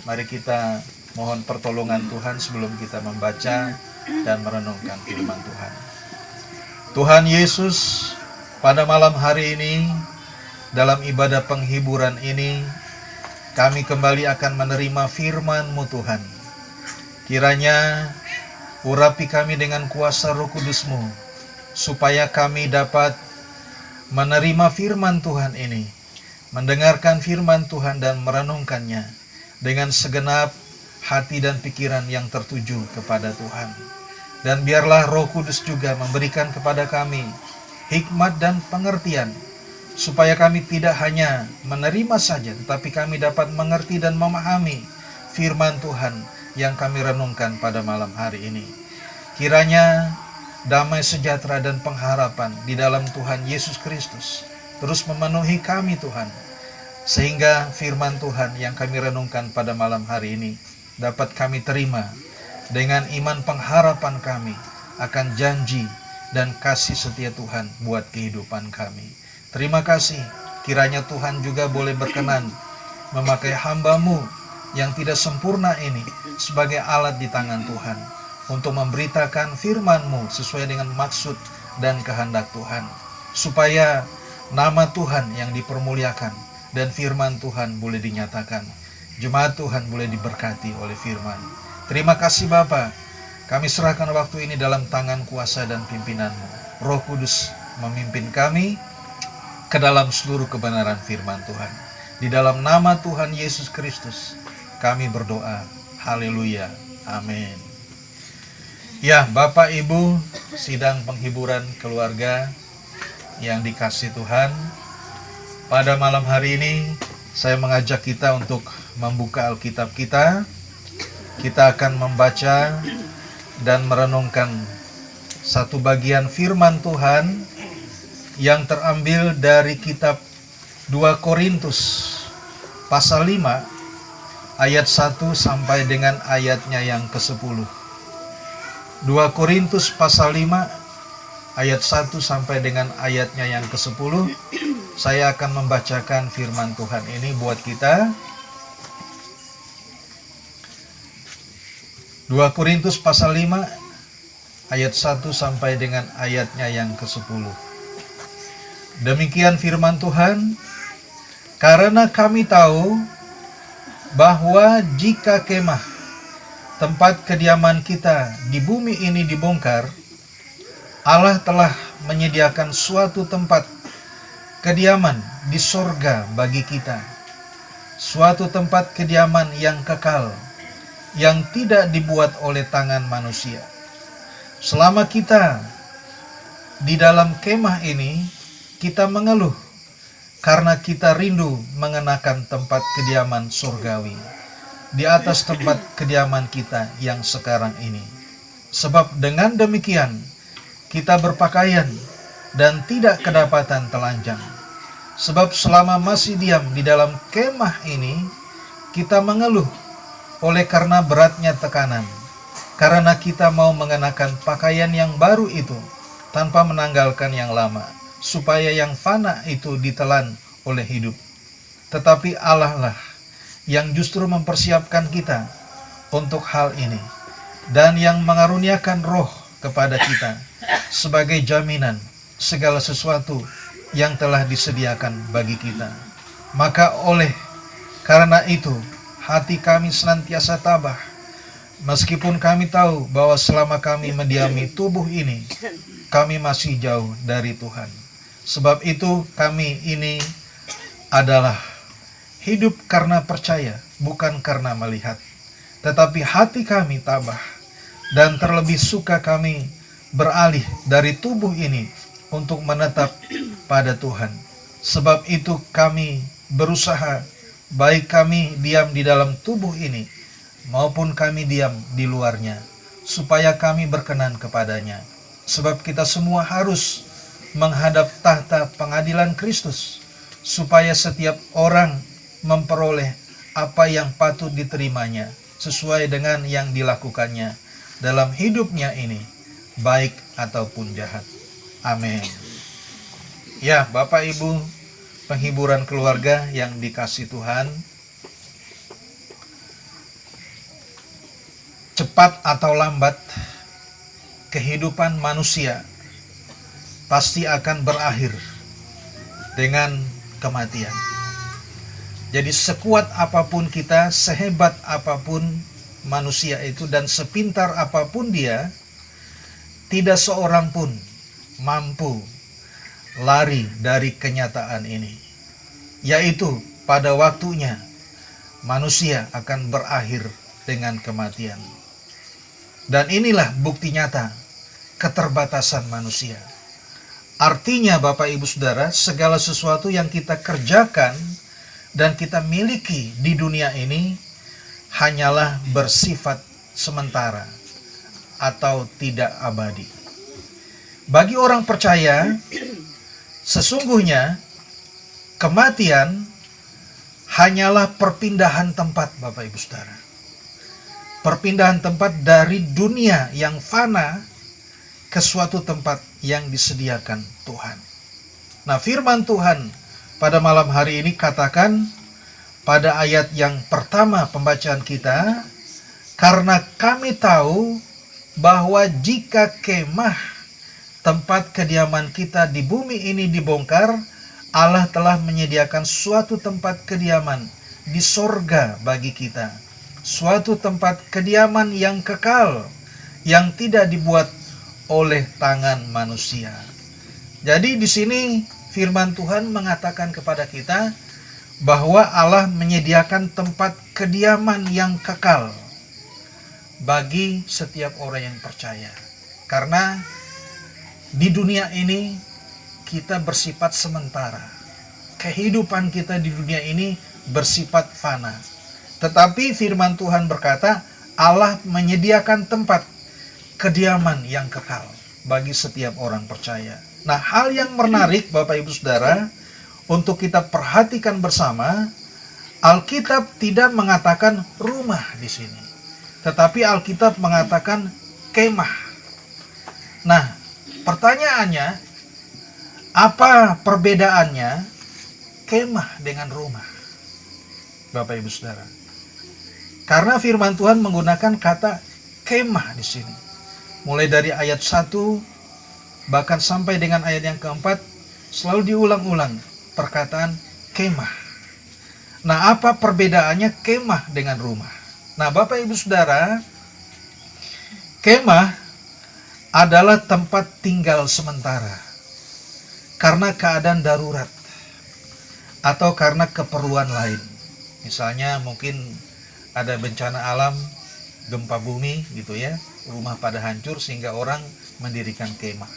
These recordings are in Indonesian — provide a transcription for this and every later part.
Mari kita mohon pertolongan Tuhan sebelum kita membaca dan merenungkan firman Tuhan. Tuhan Yesus, pada malam hari ini, dalam ibadah penghiburan ini, kami kembali akan menerima firman-Mu Tuhan. Kiranya urapi kami dengan kuasa Roh Kudus-Mu, supaya kami dapat menerima firman Tuhan ini, mendengarkan firman Tuhan dan merenungkannya dengan segenap hati dan pikiran yang tertuju kepada Tuhan. Dan biarlah Roh Kudus juga memberikan kepada kami hikmat dan pengertian, supaya kami tidak hanya menerima saja, tetapi kami dapat mengerti dan memahami firman Tuhan yang kami renungkan pada malam hari ini. Kiranya damai sejahtera dan pengharapan di dalam Tuhan Yesus Kristus terus memenuhi kami Tuhan, sehingga firman Tuhan yang kami renungkan pada malam hari ini dapat kami terima dengan iman pengharapan kami akan janji dan kasih setia Tuhan buat kehidupan kami. Terima kasih, kiranya Tuhan juga boleh berkenan memakai hamba-Mu yang tidak sempurna ini sebagai alat di tangan Tuhan untuk memberitakan firman-Mu sesuai dengan maksud dan kehendak Tuhan, supaya nama Tuhan yang dipermuliakan dan firman Tuhan boleh dinyatakan. Jemaat Tuhan boleh diberkati oleh firman. Terima kasih Bapa. Kami serahkan waktu ini dalam tangan kuasa dan pimpinan-Mu. Roh Kudus memimpin kami ke dalam seluruh kebenaran firman Tuhan. Di dalam nama Tuhan Yesus Kristus kami berdoa. Haleluya. Amin. Ya, Bapak Ibu, sidang penghiburan keluarga yang dikasihi Tuhan, pada malam hari ini saya mengajak kita untuk membuka Alkitab kita. Kita akan membaca dan merenungkan satu bagian firman Tuhan yang terambil dari kitab 2 Korintus pasal 5 ayat 1 sampai dengan ayatnya yang ke-10. 2 Korintus pasal 5 ayat 1 sampai dengan ayatnya yang ke-10. Saya akan membacakan firman Tuhan ini buat kita. 2 Korintus pasal 5 ayat 1 sampai dengan ayatnya yang ke-10. Demikian firman Tuhan, karena kami tahu bahwa jika kemah tempat kediaman kita di bumi ini dibongkar, Allah telah menyediakan suatu tempat kediaman di sorga bagi kita, suatu tempat kediaman yang kekal, yang tidak dibuat oleh tangan manusia. Selama kita di dalam kemah ini, kita mengeluh karena kita rindu mengenakan tempat kediaman surgawi di atas tempat kediaman kita yang sekarang ini. Sebab dengan demikian kita berpakaian dan tidak kedapatan telanjang. Sebab selama masih diam di dalam kemah ini, kita mengeluh oleh karena beratnya tekanan, karena kita mau mengenakan pakaian yang baru itu tanpa menanggalkan yang lama, supaya yang fana itu ditelan oleh hidup. Tetapi Allah lah yang justru mempersiapkan kita untuk hal ini, dan yang mengaruniakan roh kepada kita sebagai jaminan segala sesuatu yang telah disediakan bagi kita. Maka oleh karena itu hati kami senantiasa tabah, meskipun kami tahu bahwa selama kami mendiami tubuh ini, kami masih jauh dari Tuhan. Sebab itu kami ini adalah hidup karena percaya, bukan karena melihat. Tetapi hati kami tabah, dan terlebih suka kami beralih dari tubuh ini untuk menetap pada Tuhan. Sebab itu kami berusaha, baik kami diam di dalam tubuh ini, maupun kami diam di luarnya, supaya kami berkenan kepadanya. Sebab kita semua harus menghadap tahta pengadilan Kristus, supaya setiap orang memperoleh apa yang patut diterimanya, sesuai dengan yang dilakukannya dalam hidupnya ini, baik ataupun jahat. Amin. Ya, Bapak Ibu, penghiburan keluarga yang dikasihi Tuhan, cepat atau lambat, kehidupan manusia pasti akan berakhir dengan kematian. Jadi sekuat apapun kita, sehebat apapun manusia itu, dan sepintar apapun dia, tidak seorang pun mampu lari dari kenyataan ini. Yaitu pada waktunya manusia akan berakhir dengan kematian. Dan inilah bukti nyata keterbatasan manusia. Artinya Bapak Ibu Saudara, segala sesuatu yang kita kerjakan dan kita miliki di dunia ini hanyalah bersifat sementara atau tidak abadi. Bagi orang percaya, sesungguhnya kematian hanyalah perpindahan tempat, Bapak Ibu Saudara. Perpindahan tempat dari dunia yang fana ke suatu tempat yang disediakan Tuhan. Nah, firman Tuhan pada malam hari ini katakan pada ayat yang pertama pembacaan kita, karena kami tahu bahwa jika kemah tempat kediaman kita di bumi ini dibongkar, Allah telah menyediakan suatu tempat kediaman di sorga bagi kita, suatu tempat kediaman yang kekal, yang tidak dibuat oleh tangan manusia. Jadi di sini firman Tuhan mengatakan kepada kita bahwa Allah menyediakan tempat kediaman yang kekal bagi setiap orang yang percaya. Karena di dunia ini kita bersifat sementara. Kehidupan kita di dunia ini bersifat fana. Tetapi firman Tuhan berkata, Allah menyediakan tempat kediaman yang kekal bagi setiap orang percaya. Nah, hal yang menarik Bapak Ibu Saudara untuk kita perhatikan bersama, Alkitab tidak mengatakan rumah di sini, tetapi Alkitab mengatakan kemah. Nah, pertanyaannya, apa perbedaannya kemah dengan rumah, Bapak Ibu Saudara? Karena firman Tuhan menggunakan kata kemah di sini. Mulai dari ayat 1 bahkan sampai dengan ayat yang keempat selalu diulang-ulang perkataan kemah. Nah, apa perbedaannya kemah dengan rumah? Nah, Bapak Ibu Saudara, kemah adalah tempat tinggal sementara karena keadaan darurat atau karena keperluan lain. Misalnya mungkin ada bencana alam, gempa bumi gitu ya, rumah pada hancur sehingga orang mendirikan kemah.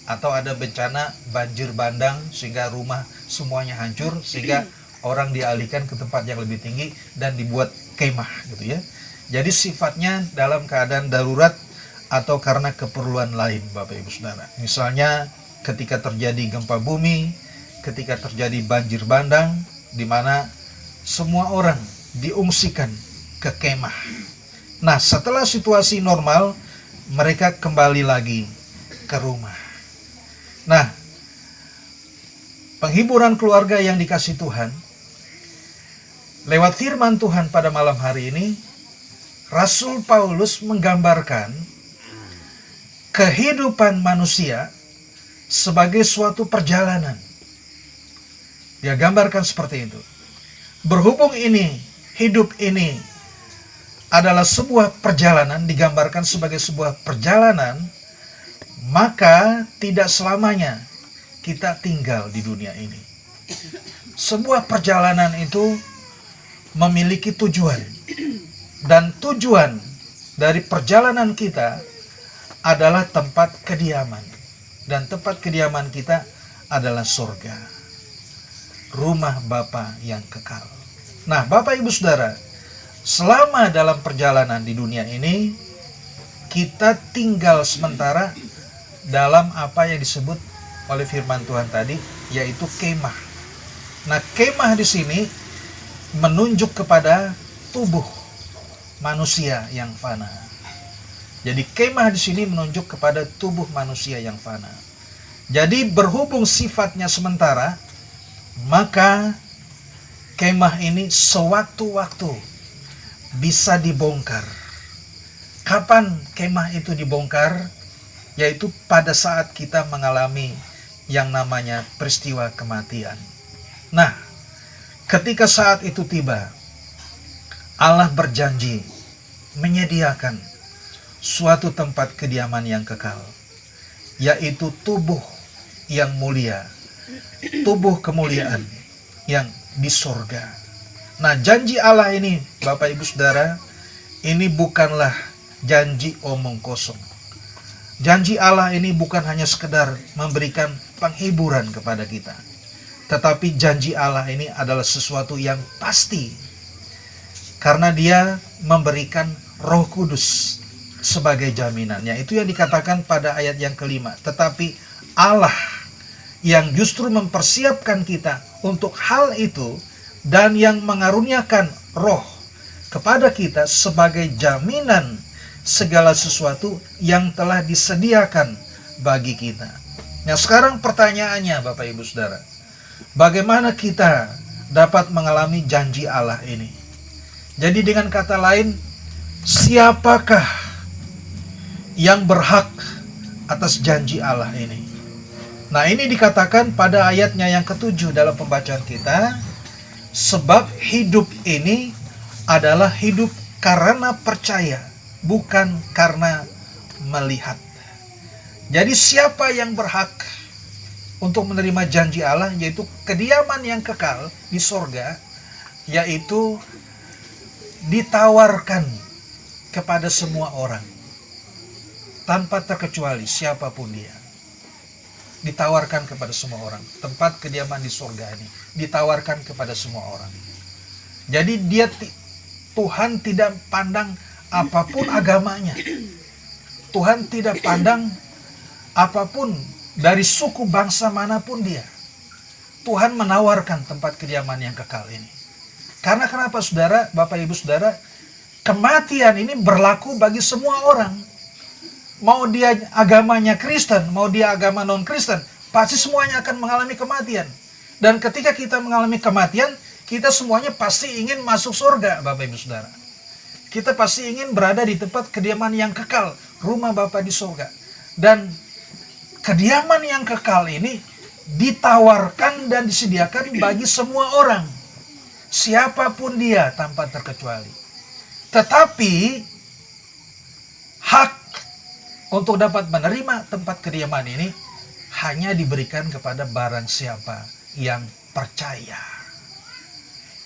Atau ada bencana banjir bandang sehingga rumah semuanya hancur sehingga orang dialihkan ke tempat yang lebih tinggi dan dibuat kemah gitu ya. Jadi sifatnya dalam keadaan darurat atau karena keperluan lain, Bapak Ibu Saudara. Misalnya ketika terjadi gempa bumi, ketika terjadi banjir bandang, di mana semua orang diungsikan ke kemah. Nah, setelah situasi normal, mereka kembali lagi ke rumah. Nah, penghiburan keluarga yang dikasih Tuhan, lewat firman Tuhan pada malam hari ini, Rasul Paulus menggambarkan kehidupan manusia sebagai suatu perjalanan. Dia gambarkan seperti itu. Berhubung ini, hidup ini adalah sebuah perjalanan, digambarkan sebagai sebuah perjalanan, maka tidak selamanya kita tinggal di dunia ini. Sebuah perjalanan itu memiliki tujuan, dan tujuan dari perjalanan kita adalah tempat kediaman, dan tempat kediaman kita adalah surga, rumah Bapa yang kekal. Nah, Bapak Ibu Saudara, selama dalam perjalanan di dunia ini, kita tinggal sementara dalam apa yang disebut oleh firman Tuhan tadi, yaitu kemah. Nah, kemah di sini menunjuk kepada tubuh manusia yang fana. Jadi kemah di sini menunjuk kepada tubuh manusia yang fana. Jadi berhubung sifatnya sementara, maka kemah ini sewaktu-waktu bisa dibongkar Kapan kemah itu dibongkar? Yaitu pada saat kita mengalami yang namanya peristiwa kematian. Nah, ketika saat itu tiba, Allah berjanji menyediakan suatu tempat kediaman yang kekal, yaitu tubuh yang mulia, tubuh kemuliaan yang di sorga. Nah, janji Allah ini, Bapak Ibu Saudara, ini bukanlah janji omong kosong. Janji Allah ini bukan hanya sekedar memberikan penghiburan kepada kita, tetapi janji Allah ini adalah sesuatu yang pasti, karena Dia memberikan Roh Kudus sebagai jaminannya. Itu yang dikatakan pada ayat yang kelima. Tetapi Allah yang justru mempersiapkan kita untuk hal itu dan yang mengaruniakan Roh kepada kita sebagai jaminan segala sesuatu yang telah disediakan bagi kita. Nah, sekarang pertanyaannya Bapak Ibu Saudara, bagaimana kita dapat mengalami janji Allah ini? Jadi dengan kata lain, siapakah yang berhak atas janji Allah ini? Nah, ini dikatakan pada ayatnya yang ke-7 dalam pembacaan kita, sebab hidup ini adalah hidup karena percaya, bukan karena melihat. Jadi siapa yang berhak untuk menerima janji Allah, yaitu kediaman yang kekal di sorga, yaitu ditawarkan kepada semua orang, tanpa terkecuali siapapun dia. Ditawarkan kepada semua orang. Tempat kediaman di sorga ini ditawarkan kepada semua orang. Jadi Tuhan tidak pandang apapun agamanya. Tuhan tidak pandang apapun dari suku bangsa manapun dia. Tuhan menawarkan tempat kediaman yang kekal ini. Karena kenapa saudara, Bapak Ibu Saudara, kematian ini berlaku bagi semua orang. Mau dia agamanya Kristen, mau dia agama non-Kristen, pasti semuanya akan mengalami kematian. Dan ketika kita mengalami kematian, kita semuanya pasti ingin masuk surga, Bapak Ibu Saudara. Kita pasti ingin berada di tempat kediaman yang kekal, rumah Bapa di surga. Dan kediaman yang kekal ini ditawarkan dan disediakan bagi semua orang. Siapapun dia tanpa terkecuali. Tetapi hak untuk dapat menerima tempat kediaman ini hanya diberikan kepada barang siapa yang percaya.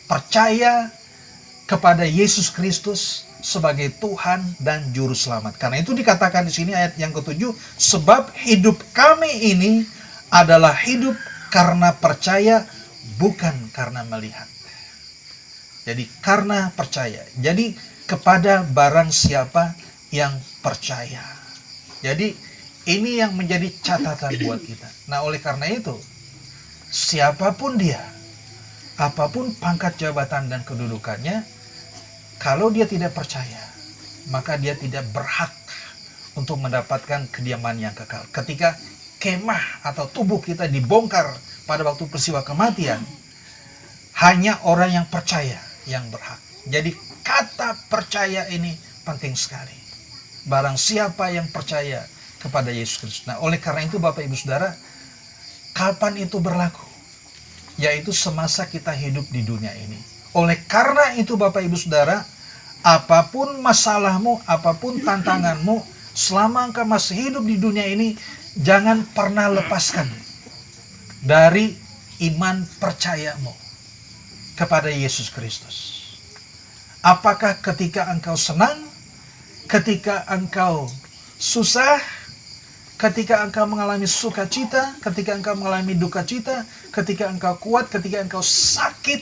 Percaya kepada Yesus Kristus sebagai Tuhan dan Juru Selamat. Karena itu dikatakan di sini ayat yang ke-7, sebab hidup kami ini adalah hidup karena percaya, bukan karena melihat. Jadi karena percaya. Jadi kepada barang siapa yang percaya. Jadi ini yang menjadi catatan buat kita. Nah, oleh karena itu, siapapun dia, apapun pangkat jabatan dan kedudukannya, kalau dia tidak percaya, maka dia tidak berhak untuk mendapatkan kediaman yang kekal. Ketika kemah atau tubuh kita dibongkar pada waktu peristiwa kematian, hanya orang yang percaya yang berhak. Jadi kata percaya ini penting sekali. Barang siapa yang percaya kepada Yesus Kristus. Nah, oleh karena itu Bapak Ibu Saudara, kapan itu berlaku? Yaitu semasa kita hidup di dunia ini. Oleh karena itu Bapak Ibu Saudara, apapun masalahmu, apapun tantanganmu, selama engkau masih hidup di dunia ini, jangan pernah lepaskan dari iman percayamu kepada Yesus Kristus. Apakah ketika engkau senang, ketika engkau susah, ketika engkau mengalami sukacita, ketika engkau mengalami duka cita, ketika engkau kuat, ketika engkau sakit,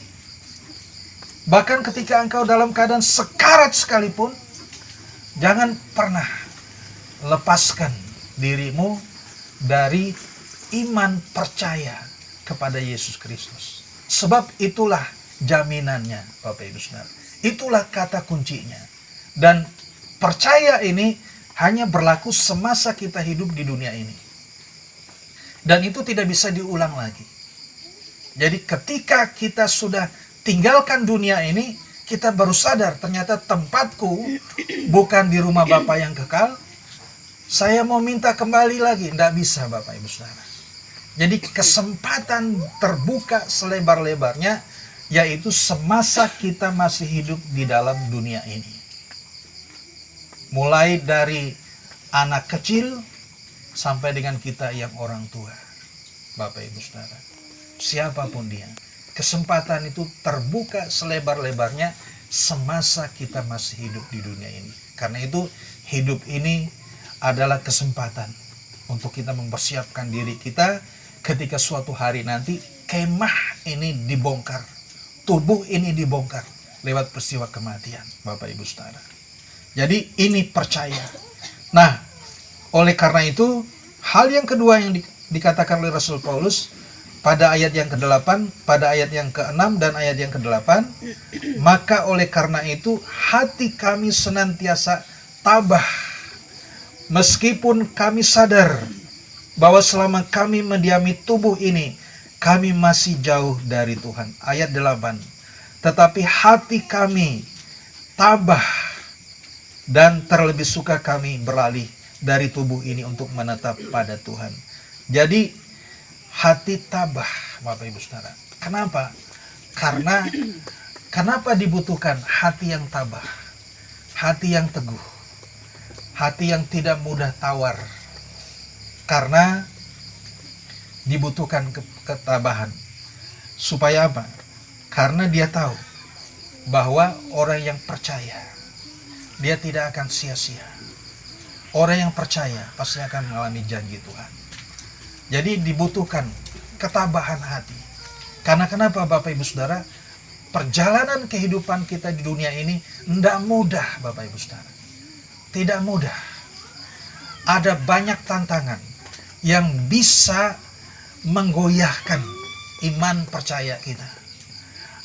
bahkan ketika engkau dalam keadaan sekarat sekalipun, jangan pernah lepaskan dirimu dari iman percaya kepada Yesus Kristus. Sebab itulah jaminannya, Bapak Ibu Saudara. Itulah kata kuncinya. Dan percaya ini hanya berlaku semasa kita hidup di dunia ini. Dan itu tidak bisa diulang lagi. Jadi ketika kita sudah tinggalkan dunia ini, kita baru sadar ternyata tempatku bukan di rumah Bapa yang kekal. Saya mau minta kembali lagi, tidak bisa Bapak Ibu Saudara. Jadi kesempatan terbuka selebar-lebarnya, yaitu semasa kita masih hidup di dalam dunia ini. Mulai dari anak kecil sampai dengan kita yang orang tua, Bapak Ibu Saudara. Siapapun dia, kesempatan itu terbuka selebar-lebarnya semasa kita masih hidup di dunia ini. Karena itu hidup ini adalah kesempatan untuk kita mempersiapkan diri kita ketika suatu hari nanti kemah ini dibongkar, tubuh ini dibongkar lewat peristiwa kematian, Bapak Ibu Saudara. Jadi ini percaya. Nah, oleh karena itu hal yang kedua yang dikatakan oleh Rasul Paulus pada ayat yang ke-8, pada ayat yang ke-6 dan ayat yang ke-8, maka oleh karena itu hati kami senantiasa tabah, meskipun kami sadar bahwa selama kami mendiami tubuh ini, kami masih jauh dari Tuhan. Ayat 8, tetapi hati kami tabah dan terlebih suka kami beralih dari tubuh ini untuk menetap pada Tuhan. Jadi hati tabah, Bapak Ibu Saudara. Kenapa? Karena kenapa dibutuhkan hati yang tabah, hati yang teguh, hati yang tidak mudah tawar. Karena dibutuhkan ketabahan. Supaya apa? Karena dia tahu bahwa orang yang percaya, dia tidak akan sia-sia. Orang yang percaya pasti akan mengalami janji Tuhan. Jadi dibutuhkan ketabahan hati. Karena kenapa Bapak Ibu Saudara? Perjalanan kehidupan kita di dunia ini tidak mudah Bapak Ibu Saudara. Tidak mudah. Ada banyak tantangan yang bisa menggoyahkan iman percaya kita.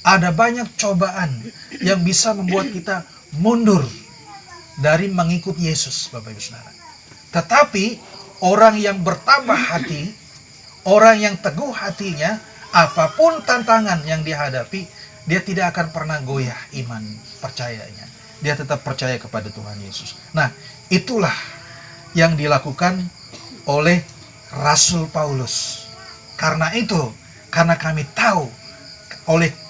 Ada banyak cobaan yang bisa membuat kita mundur dari mengikut Yesus Bapak Ibu Saudara. Tetapi orang yang bertabah hati, orang yang teguh hatinya, apapun tantangan yang dihadapi, dia tidak akan pernah goyah iman percayanya. Dia tetap percaya kepada Tuhan Yesus. Nah, itulah yang dilakukan oleh Rasul Paulus. Karena itu, karena kami tahu,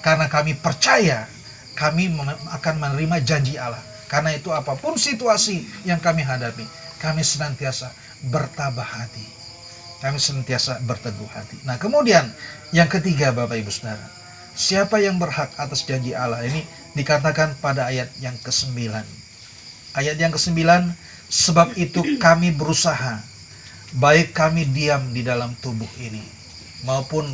karena kami percaya, kami akan menerima janji Allah. Karena itu apapun situasi yang kami hadapi, kami senantiasa bertabah hati. Kami senantiasa berteguh hati. Nah, kemudian yang ketiga Bapak Ibu Saudara, siapa yang berhak atas janji Allah ini dikatakan pada ayat yang ke-9. Ayat yang ke-9, sebab itu kami berusaha, baik kami diam di dalam tubuh ini, maupun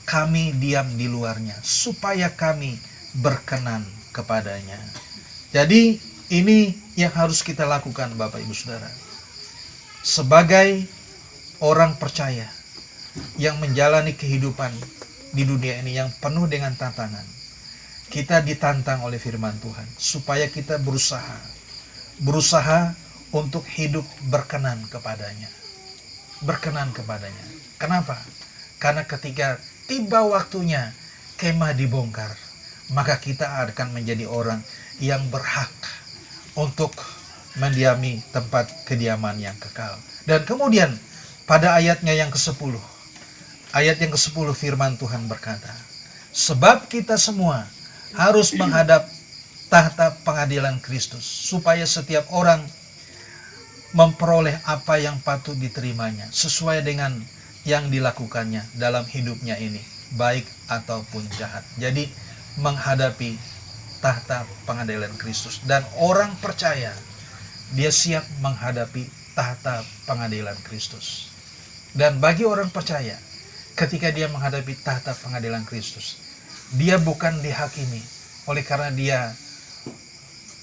kami diam di luarnya, supaya kami berkenan kepadanya. Jadi ini yang harus kita lakukan Bapak Ibu Saudara. Sebagai orang percaya yang menjalani kehidupan di dunia ini yang penuh dengan tantangan, kita ditantang oleh firman Tuhan supaya kita berusaha untuk hidup berkenan kepadanya. Berkenan kepadanya. Kenapa? Karena ketika tiba waktunya kemah dibongkar, maka kita akan menjadi orang yang berhak untuk mendiami tempat kediaman yang kekal. Dan kemudian pada ayatnya yang ke-10, ayat yang ke-10 firman Tuhan berkata, sebab kita semua harus menghadap tahta pengadilan Kristus, supaya setiap orang memperoleh apa yang patut diterimanya, sesuai dengan yang dilakukannya dalam hidupnya ini, baik ataupun jahat. Jadi menghadapi tahta pengadilan Kristus. Dan orang percaya, dia siap menghadapi tahta pengadilan Kristus. Dan bagi orang percaya, ketika dia menghadapi tahta pengadilan Kristus, dia bukan dihakimi oleh karena dia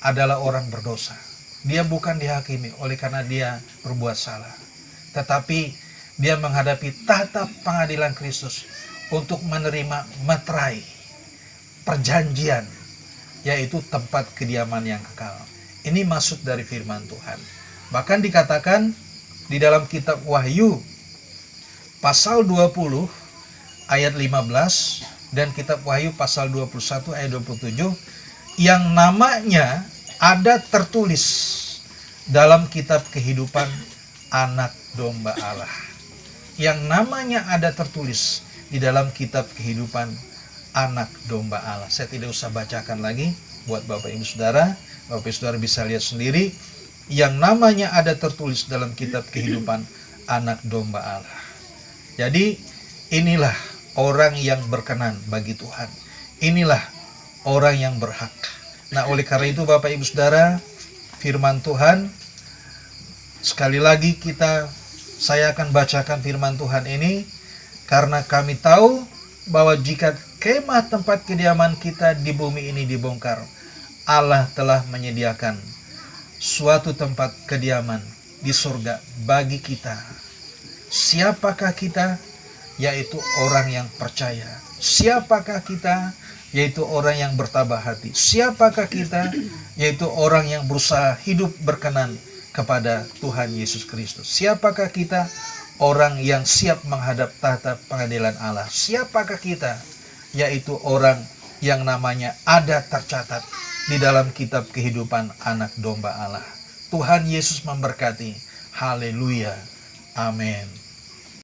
adalah orang berdosa. Dia bukan dihakimi oleh karena dia berbuat salah. Tetapi dia menghadapi tahta pengadilan Kristus untuk menerima materai perjanjian, yaitu tempat kediaman yang kekal. Ini maksud dari firman Tuhan. Bahkan dikatakan di dalam kitab Wahyu pasal 20 ayat 15 dan kitab Wahyu pasal 21 ayat 27, yang namanya ada tertulis dalam kitab kehidupan anak domba Allah. Yang namanya ada tertulis di dalam kitab kehidupan anak domba Allah. Saya tidak usah bacakan lagi buat Bapak Ibu Saudara. Bapak Ibu Saudara bisa lihat sendiri. Yang namanya ada tertulis dalam kitab kehidupan anak domba Allah. Jadi inilah orang yang berkenan bagi Tuhan. Inilah orang yang berhak. Nah, oleh karena itu Bapak Ibu Saudara, firman Tuhan, sekali lagi saya akan bacakan firman Tuhan ini, karena kami tahu bahwa jika kemah tempat kediaman kita di bumi ini dibongkar, Allah telah menyediakan suatu tempat kediaman di surga bagi kita. Siapakah kita? Yaitu orang yang percaya. Siapakah kita? Yaitu orang yang bertabah hati. Siapakah kita? Yaitu orang yang berusaha hidup berkenan kepada Tuhan Yesus Kristus. Siapakah kita? Orang yang siap menghadap tahta pengadilan Allah. Siapakah kita? Yaitu orang yang namanya ada tercatat di dalam kitab kehidupan anak domba Allah. Tuhan Yesus memberkati. Haleluya. Amin.